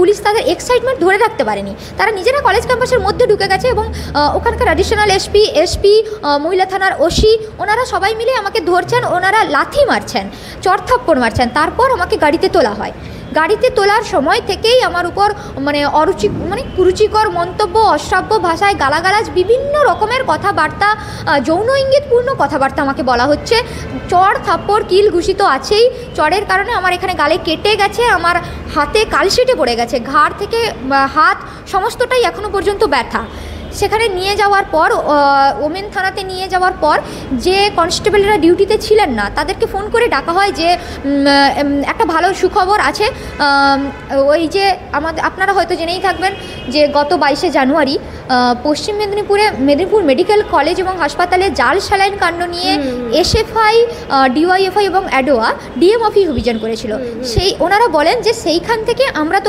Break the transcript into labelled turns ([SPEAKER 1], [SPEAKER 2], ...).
[SPEAKER 1] Police তাদের excitement ধরে রাখতে পারেনি, তারা নিজেরা কলেজ ক্যাম্পাসের মধ্যে ঢুকে গেছে এবং ওখানকার অ্যাডিশনাল এসপি মহিলা থানার ওসি ওনারা সবাই মিলে আমাকে ধরছেন, ওনারা লাথি মারছেন, চড়থাপ্পড় মারছেন। তারপর আমাকে গাড়িতে তোলা হয়। গাড়িতে তোলার সময় থেকেই আমার উপর কুরুচিকর মন্তব্য, অশ্রাব্য ভাষায় গালাগালাজ, বিভিন্ন রকমের কথাবার্তা, যৌন ইঙ্গিতপূর্ণ কথাবার্তা আমাকে বলা হচ্ছে। চড় থাপ্পড় কিল ঘুষি তো আছেই। চড়ের কারণে আমার এখানে গালে কেটে গেছে, আমার হাতে কালশিটে পড়ে গেছে, ঘাড় থেকে হাত সমস্তটাই এখনও পর্যন্ত ব্যথা। সেখানে নিয়ে যাওয়ার পর ওমেন থানাতে নিয়ে যাওয়ার পর যে কনস্টেবলরা ডিউটিতে ছিলেন না তাদেরকে ফোন করে ডাকা হয় যে একটা ভালো সুখবর আছে। ওই যে আপনারা হয়তো জেনেই থাকবেন যে গত 22শে জানুয়ারি পশ্চিম মেদিনীপুর মেডিকেল কলেজ এবং হাসপাতালে জাল স্যালাইন কাণ্ড নিয়ে এসএফআই, ডিওয়াইএফআই এবং অ্যাডোয়া ডিএম অফিস অভিযান করেছিল। ওনারা বলেন যে সেইখান থেকে আমরা